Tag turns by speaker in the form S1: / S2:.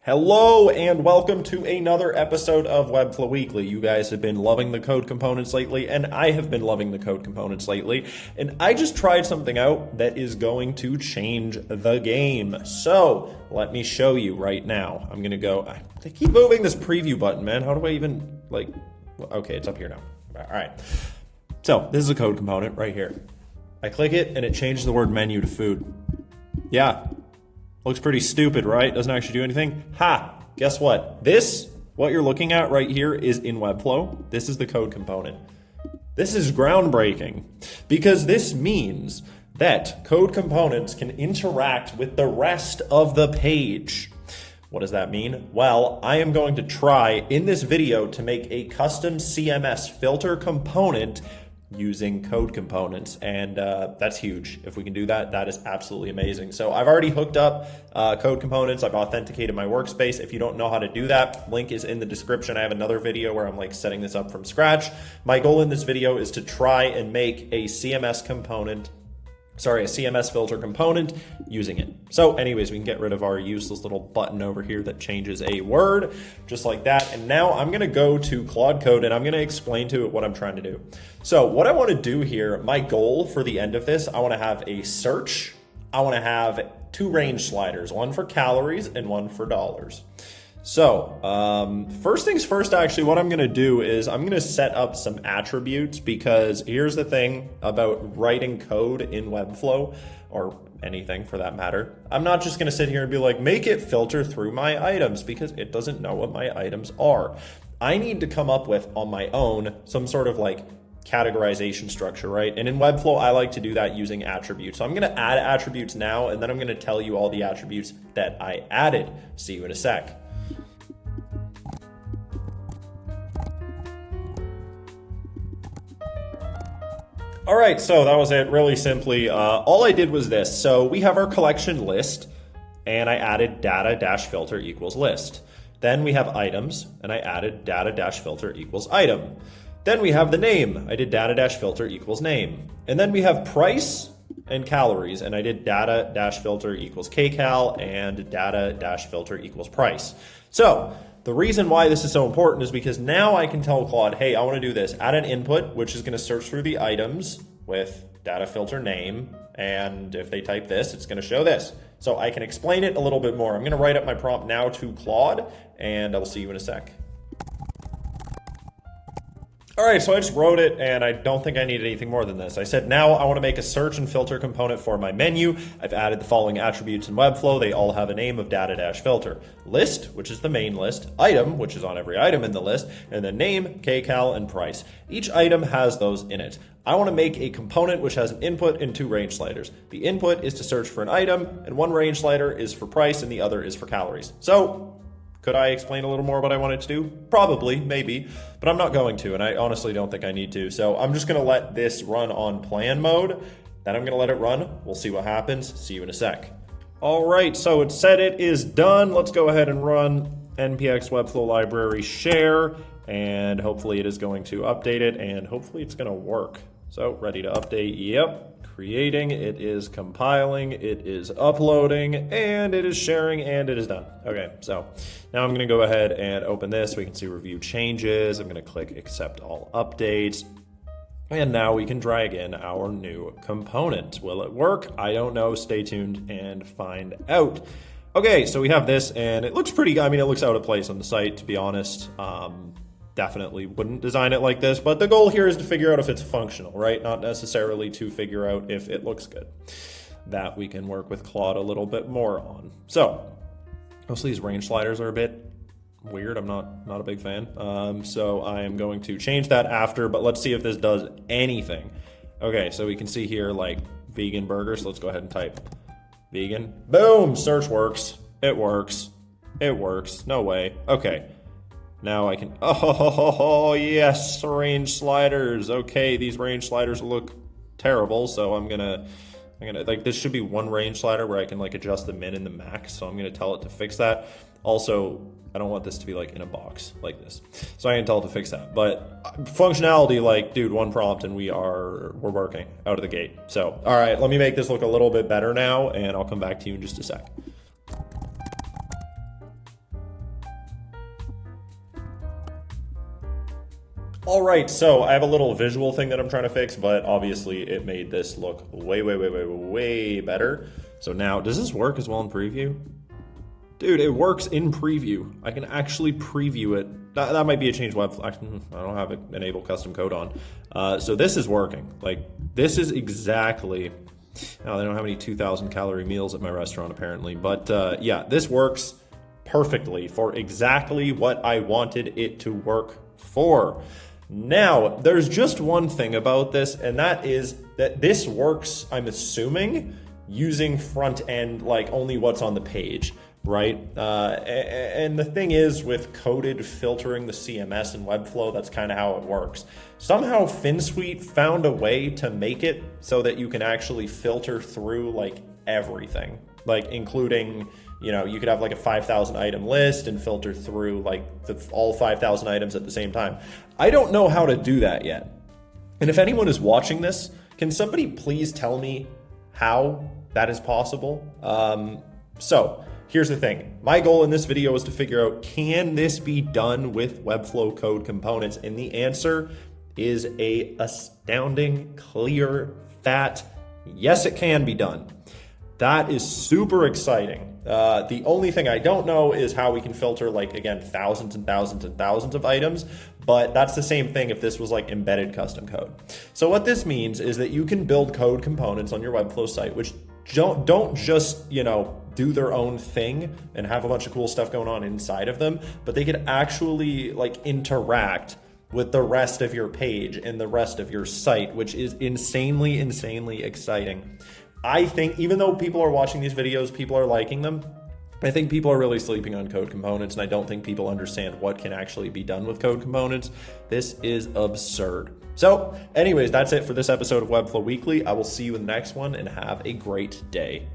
S1: Hello and welcome to another episode of Webflow Weekly. You guys have been loving the code components lately, and I have been loving the code components lately. And I just tried something out that is going to change the game. So let me show you right now. I'm going to go, I keep moving this preview button, man. How do I even, okay, it's up here now. All right. So this is a code component right here. I click it and it changes the word menu to food. Yeah. Looks pretty stupid, right? Doesn't actually do anything. Ha! Guess what? What you're looking at right here is in Webflow. This is the code component. This is groundbreaking because this means that code components can interact with the rest of the page. What does that mean? Well, I am going to try in this video to make a custom CMS filter component using code components, and that's huge. If we can do that, that is absolutely amazing. So I've already hooked up code components. I've authenticated my workspace. If you don't know how to do that, link is in the description. I have another video where I'm setting this up from scratch. My goal in this video is to try and make a CMS filter component using it. So anyways, we can get rid of our useless little button over here that changes a word, just like that. And now I'm gonna go to Claude Code and I'm gonna explain to it what I'm trying to do. So what I wanna do here, my goal for the end of this, I wanna have a search. I wanna have two range sliders, one for calories and one for dollars. So first things first, actually, what I'm going to do is I'm going to set up some attributes, because here's the thing about writing code in Webflow, or anything for that matter. I'm not just going to sit here and be like, make it filter through my items, because it doesn't know what my items are. I need to come up with on my own some sort of categorization structure, right? And in Webflow, I like to do that using attributes. So I'm going to add attributes now, and then I'm going to tell you all the attributes that I added. See you in a sec. All right, so that was it, really simply. All I did was this. So we have our collection list, and I added data-filter equals list. Then we have items, and I added data-filter equals item. Then we have the name. I did data-filter equals name. And then we have price and calories, and I did data-filter equals kcal and data-filter equals price. So the reason why this is so important is because now I can tell Claude, hey, I want to do this. Add an input, which is going to search through the items with data filter name. And if they type this, it's going to show this. So I can explain it a little bit more. I'm going to write up my prompt now to Claude, and I'll see you in a sec. All right, so I just wrote it, and I don't think I need anything more than this. I said, now I want to make a search and filter component for my menu. I've added the following attributes in Webflow. They all have a name of data-filter. List, which is the main list. Item, which is on every item in the list. And then name, kcal, and price. Each item has those in it. I want to make a component which has an input and two range sliders. The input is to search for an item, and one range slider is for price, and the other is for calories. So could I explain a little more what I wanted to do? Probably, maybe, but I'm not going to, and I honestly don't think I need to. So I'm just going to let this run on plan mode. Then I'm going to let it run. We'll see what happens. See you in a sec. All right, so it said it is done. Let's go ahead and run npx webflow library share, and hopefully it is going to update it, and hopefully it's going to work. So ready to update. Yep. Creating, it is compiling, it is uploading, and it is sharing, and it is done. Okay, so now I'm going to go ahead and open this. We can see review changes. I'm going to click accept all updates. And now we can drag in our new component. Will it work? I don't know. Stay tuned and find out. Okay, so we have this, and it looks pretty, it looks out of place on the site, to be honest. Definitely wouldn't design it like this, but the goal here is to figure out if it's functional, right? Not necessarily to figure out if it looks good. That we can work with Claude a little bit more on. So most of these range sliders are a bit weird. I'm not a big fan. So I am going to change that after, but let's see if this does anything. Okay, so we can see here vegan burgers. So let's go ahead and type vegan. Boom, search works. It works. It works. No way. Okay. Now I can, oh yes, range sliders. Okay, these range sliders look terrible, so I'm gonna this should be one range slider where I can adjust the min and the max, so I'm gonna tell it to fix that. Also, I don't want this to be in a box like this, so I can tell it to fix that. But functionality, dude, one prompt and we're working out of the gate. So, all right, let me make this look a little bit better now, and I'll come back to you in just a sec. All right, so I have a little visual thing that I'm trying to fix, but obviously it made this look way better. So now, does this work as well in preview? Dude, it works in preview. I can actually preview it. That might be a change Webflow. I don't have it enable custom code on. So this is working. Like, this is exactly, oh, they don't have any 2,000 calorie meals at my restaurant apparently. But yeah, this works perfectly for exactly what I wanted it to work for. Now, there's just one thing about this, and that is that this works, I'm assuming, using front end, like only what's on the page, right? And the thing is, with coded filtering the CMS and Webflow, that's kind of how it works. Somehow FinSuite found a way to make it so that you can actually filter through like everything, like including, you know, you could have like a 5,000 item list and filter through like all 5,000 items at the same time. I don't know how to do that yet. And if anyone is watching this, can somebody please tell me how that is possible? So here's the thing. My goal in this video is to figure out, can this be done with Webflow code components? And the answer is a astounding, clear, fat, yes, it can be done. That is super exciting. The only thing I don't know is how we can filter, like, again, thousands and thousands and thousands of items, but that's the same thing if this was like embedded custom code. So what this means is that you can build code components on your Webflow site, which don't just, you know, do their own thing and have a bunch of cool stuff going on inside of them, but they could actually like interact with the rest of your page and the rest of your site, which is insanely exciting. I think even though people are watching these videos, people are liking them, I think people are really sleeping on code components, and I don't think people understand what can actually be done with code components. This is absurd. So anyways, that's it for this episode of Webflow Weekly. I will see you in the next one, and have a great day.